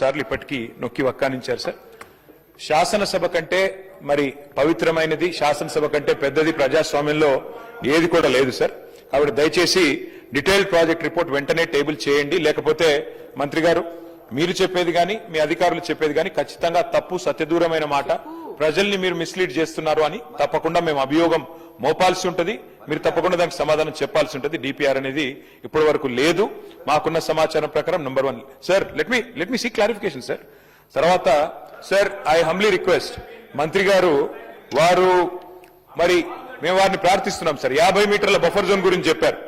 సార్లు ఇప్పటికీ నొక్కి వక్కానించారు సార్. శాసనసభ కంటే మరి పవిత్రమైనది, శాసనసభ కంటే పెద్దది ప్రజాస్వామ్యంలో ఏది కూడా లేదు సార్. కాబట్టి దయచేసి డీటెయిల్డ్ ప్రాజెక్ట్ రిపోర్ట్ వెంటనే టేబుల్ చేయండి. లేకపోతే మంత్రి గారు మీరు చెప్పేది కానీ మీ అధికారులు చెప్పేది కానీ ఖచ్చితంగా తప్పు, సత్యదూరమైన మాట, ప్రజల్ని మీరు మిస్లీడ్ చేస్తున్నారు అని తప్పకుండా మేము అభియోగం మోపాల్సి ఉంటుంది. మీరు తప్పకుండా దానికి సమాధానం చెప్పాల్సి ఉంటుంది. డిపిఆర్ అనేది ఇప్పటి వరకు లేదు. మాకున్న సమాచారం ప్రకారం number 1 sir. Let me see clarification sir. తర్వాత సార్ ఐ హంబ్లీ రిక్వెస్ట్ మంత్రి గారు వారు మరి మేము వారిని ప్రార్థిస్తున్నాం సార్. 50 మీటర్ల బఫర్ జోన్ గురించి చెప్పారు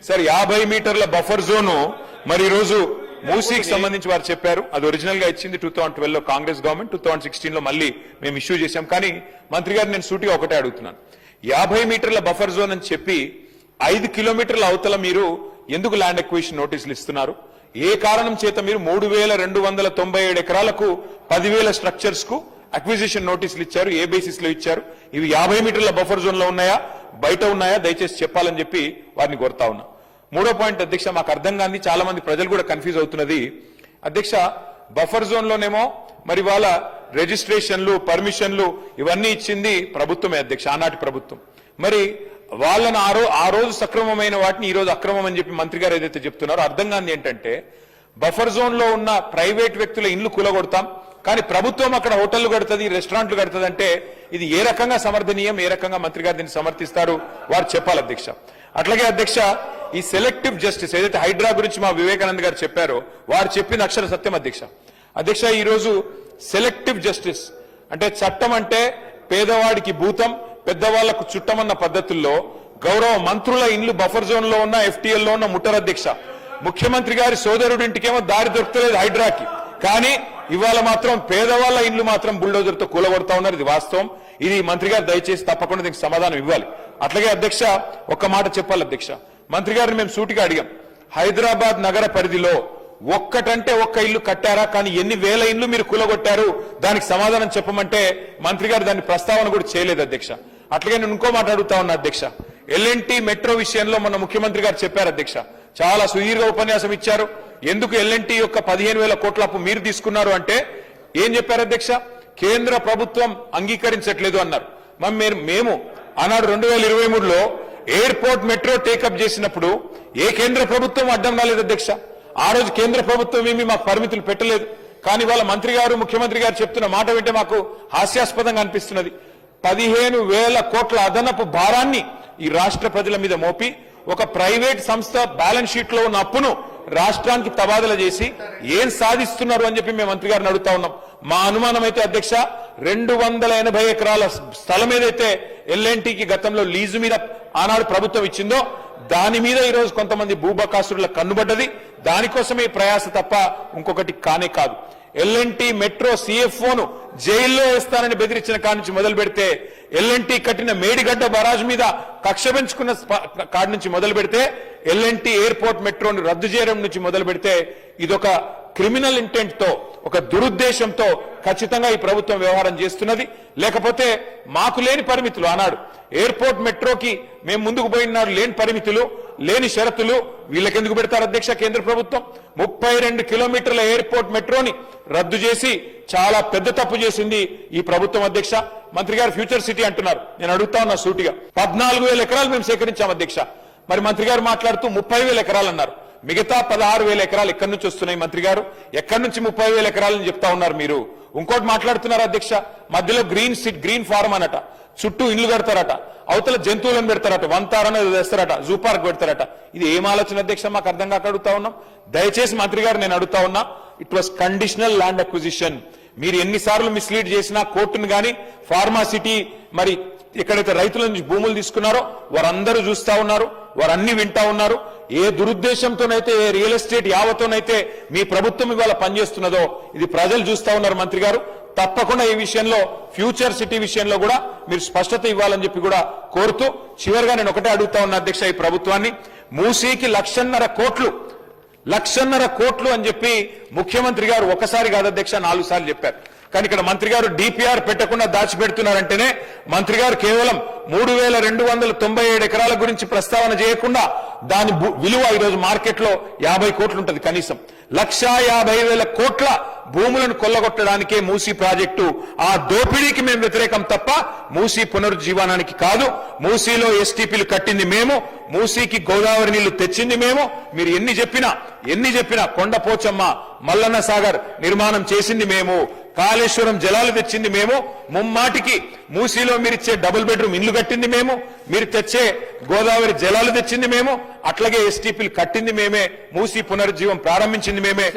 సార్. 50 మీటర్ల బఫర్ జోను మరి ఈ రోజు మూసీకి సంబంధించి వారు చెప్పారు. అది ఒరిజినల్ గా ఇచ్చింది 2012లో కాంగ్రెస్ గవర్నమెంట్, 2016లో మళ్ళీ మేము ఇష్యూ చేశాం. కానీ మంత్రి గారు నేను సూటిగా ఒకటే అడుగుతున్నాను, 50 మీటర్ల బఫర్ జోన్ అని చెప్పి 5 కిలోమీటర్ల అవతల మీరు ఎందుకు ల్యాండ్ ఎక్విజిషన్ నోటీసులు ఇస్తున్నారు? ఏ కారణం చేత మీరు 3297 ఎకరాలకు 10,000 స్ట్రక్చర్స్ కు అక్విజిషన్ నోటీసులు ఇచ్చారు? ఏ బేసిస్ లో ఇచ్చారు? ఇవి 50 మీటర్ల బఫర్ జోన్ లో ఉన్నాయా, బయట ఉన్నాయా? దయచేసి చెప్పాలని చెప్పి వారిని కోరుతా ఉన్నా. మూడో పాయింట్ అధ్యక్ష, మాకు అర్థం కాని చాలా మంది ప్రజలు కూడా కన్ఫ్యూజ్ అవుతున్నది అధ్యక్ష. బఫర్ జోన్ లోనేమో మరి వాళ్ళ రిజిస్ట్రేషన్లు, పర్మిషన్లు ఇవన్నీ ఇచ్చింది ప్రభుత్వమే అధ్యక్ష, ఆనాటి ప్రభుత్వం. మరి వాళ్ళని ఆ రోజు సక్రమమైన వాటిని ఈ రోజు అక్రమం అని చెప్పి మంత్రి గారు ఏదైతే చెప్తున్నారో అర్థం కాని ఏంటంటే, బఫర్ జోన్ లో ఉన్న ప్రైవేట్ వ్యక్తుల ఇండ్లు కూలగొడతాం, కానీ ప్రభుత్వం అక్కడ హోటళ్లు కడుతుంది, రెస్టారెంట్లు కడుతుంది అంటే ఇది ఏ రకంగా సమర్థనీయం? ఏ రకంగా మంత్రి గారు దీన్ని సమర్థిస్తారు? వారు చెప్పాలి అధ్యక్ష. అట్లాగే అధ్యక్ష, ఈ సెలెక్టివ్ జస్టిస్ ఏదైతే హైడ్రా గురించి మా వివేకానంద్ గారు చెప్పారో వారు చెప్పిన అక్షర సత్యం అధ్యక్ష. అధ్యక్ష, ఈ రోజు సెలెక్టివ్ జస్టిస్ అంటే చట్టం అంటే పేదవాడికి భూతం, పెద్దవాళ్లకు చుట్టమన్న పద్ధతుల్లో గౌరవ మంత్రుల ఇండ్లు బఫర్ జోన్ లో ఉన్న, FTL లో ఉన్న ముట్టరు అధ్యక్ష. ముఖ్యమంత్రి గారి సోదరుడింటికేమో దారి దొరుకుతలేదు హైడ్రాకి, కానీ ఇవాళ మాత్రం పేదవాళ్ల ఇండ్లు మాత్రం బుల్డోజర్ తో కూలగొడతా ఉన్నారు. ఇది వాస్తవం. ఇది మంత్రి గారు దయచేసి తప్పకుండా దీనికి సమాధానం ఇవ్వాలి. అట్లాగే అధ్యక్ష, ఒక్క మాట చెప్పాలి అధ్యక్ష. మంత్రి గారిని మేము సూటిగా అడిగాం, హైదరాబాద్ నగర పరిధిలో ఒక్కటంటే ఒక్క ఇల్లు కట్టారా, కానీ ఎన్ని వేల ఇల్లు మీరు కూలగొట్టారు దానికి సమాధానం చెప్పమంటే మంత్రి గారు దాని ప్రస్తావన కూడా చేయలేదు అధ్యక్ష. అట్లాగే నేను ఇంకో మాట అడుగుతా ఉన్నా అధ్యక్ష. LNT మెట్రో విషయంలో మన ముఖ్యమంత్రి గారు చెప్పారు అధ్యక్ష, చాలా సుదీర్ఘ ఉపన్యాసం ఇచ్చారు. ఎందుకు LNT యొక్క 15,000 కోట్ల అప్పు మీరు తీసుకున్నారు అంటే ఏం చెప్పారు అధ్యక్ష? కేంద్ర ప్రభుత్వం అంగీకరించట్లేదు అన్నారు. మేము ఆనాడు 2023లో ఎయిర్పోర్ట్ మెట్రో టేకప్ చేసినప్పుడు ఏ కేంద్ర ప్రభుత్వం అడ్డం రాలేదు అధ్యక్ష. ఆ రోజు కేంద్ర ప్రభుత్వం ఏమి మాకు పరిమితులు పెట్టలేదు. కానీ వాళ్ళ మంత్రి గారు, ముఖ్యమంత్రి గారు చెప్తున్న మాట వింటే మాకు హాస్యాస్పదంగా అనిపిస్తున్నది. 15,000 కోట్ల అదనపు భారాన్ని ఈ రాష్ట్ర ప్రజల మీద మోపి ఒక ప్రైవేట్ సంస్థ బ్యాలెన్స్ షీట్ లో ఉన్న అప్పును రాష్ట్రానికి తబాదల చేసి ఏం సాధిస్తున్నారు అని చెప్పి మేము మంత్రి గారిని అడుగుతా ఉన్నాం. మా అనుమానం అయితే అధ్యక్ష, 280 ఎకరాల స్థలం ఏదైతే LNTకి గతంలో లీజు మీద ఆనాడు ప్రభుత్వం ఇచ్చిందో దాని మీద ఈ రోజు కొంతమంది భూబకాసురుల కన్నుబడ్డది. దానికోసమే ప్రయాస తప్ప ఇంకొకటి కానే కాదు. LNT మెట్రో CFOను జైల్లో వేస్తానని బెదిరించిన కాడి నుంచి మొదలు పెడితే, LNT కట్టిన మేడిగడ్డ బరాజ్ మీద కక్ష పెంచుకున్న కాడి నుంచి మొదలు పెడితే, LNT ఎయిర్పోర్ట్ మెట్రోను రద్దు చేయడం నుంచి మొదలు పెడితే ఇదొక క్రిమినల్ ఇంటెంట్ తో, ఒక దురుద్దేశంతో ఖచ్చితంగా ఈ ప్రభుత్వం వ్యవహారం చేస్తున్నది. లేకపోతే మాకు లేని పరిమితులు, ఆనాడు ఎయిర్పోర్ట్ మెట్రోకి మేము ముందుకు పోయినాడు లేని పరిమితులు, లేని షరతులు వీళ్ళకెందుకు పెడతారు అధ్యక్ష కేంద్ర ప్రభుత్వం? 32 కిలోమీటర్ల ఎయిర్పోర్ట్ మెట్రోని రద్దు చేసి చాలా పెద్ద తప్పు చేసింది ఈ ప్రభుత్వం అధ్యక్ష. మంత్రి గారు ఫ్యూచర్ సిటీ అంటున్నారు. నేను అడుగుతా ఉన్నా సూటిగా, 14,000 ఎకరాలు మేము సేకరించాం అధ్యక్ష. మరి మంత్రి గారు మాట్లాడుతూ 30,000 ఎకరాలు అన్నారు. మిగతా 16,000 ఎకరాలు ఎక్కడి నుంచి వస్తున్నాయి మంత్రి గారు? ఎక్కడి నుంచి 30,000 ఎకరాలని చెప్తా ఉన్నారు మీరు? ఇంకోటి మాట్లాడుతున్నారు అధ్యక్ష, మధ్యలో గ్రీన్ ఫార్మ్ అనట, చుట్టూ ఇల్లు కడతారట, అవతల జంతువులను పెడతారట, వంతారని వేస్తారట, జూ పార్క్ పెడతారట. ఇది ఏం ఆలోచన అధ్యక్ష? మాకు అర్థం కాక అడుగుతా ఉన్నాం. దయచేసి మంత్రి గారు నేను అడుగుతా ఉన్నా, it was conditional land acquisition. మీరు ఎన్నిసార్లు మిస్లీడ్ చేసినా కోర్టును గాని, ఫార్మాసిటీ మరి ఎక్కడైతే రైతుల నుంచి భూములు తీసుకున్నారో వారందరూ చూస్తా ఉన్నారు, వారన్నీ వింటా ఉన్నారు. ఏ దురుద్దేశంతోనైతే, ఏ రియల్ ఎస్టేట్ యావతోనైతే మీ ప్రభుత్వం ఇవాళ పనిచేస్తున్నదో ఇది ప్రజలు చూస్తా ఉన్నారు మంత్రి గారు. తప్పకుండా ఈ విషయంలో, ఫ్యూచర్ సిటీ విషయంలో కూడా మీరు స్పష్టత ఇవ్వాలని చెప్పి కూడా కోరుతూ చివరిగా నేను ఒకటే అడుగుతా ఉన్నా అధ్యక్ష, ఈ ప్రభుత్వాన్ని మూసీకి 1,50,000 కోట్లు అని చెప్పి ముఖ్యమంత్రి గారు ఒకసారి కాదు అధ్యక్ష 4 సార్లు చెప్పారు. కానీ ఇక్కడ మంత్రి గారు DPR పెట్టకుండా దాచిపెడుతున్నారంటేనే మంత్రి గారు కేవలం 3,297 ఎకరాల గురించి ప్రస్తావన చేయకుండా దాని విలువ ఈరోజు మార్కెట్లో 50 కోట్లు ఉంటుంది. కనీసం 1,50,000 కోట్ల భూములను కొల్లగొట్టడానికే మూసీ ప్రాజెక్టు. ఆ దోపిడీకి మేము వ్యతిరేకం తప్ప మూసీ పునరుజ్జీవనానికి కాదు. మూసీలో ఎస్టీపీలు కట్టింది మేము, మూసీకి గోదావరి నీళ్లు తెచ్చింది మేము. మీరు ఎన్ని చెప్పినా కొండపోచమ్మ, మల్లన్న సాగర్ నిర్మాణం చేసింది మేము, కాళేశ్వరం జలాలు తెచ్చింది మేము, ముమ్మాటికి మూసీలో మీరిచ్చే డబుల్ బెడ్రూమ్ ఇల్లు కట్టింది మేము, మీరు తెచ్చే గోదావరి జలాలు తెచ్చింది మేము, అట్లాగే ఎస్టీపీలు కట్టింది మేమే, మూసీ పునరుజ్జీవం ప్రారంభించింది మేమే.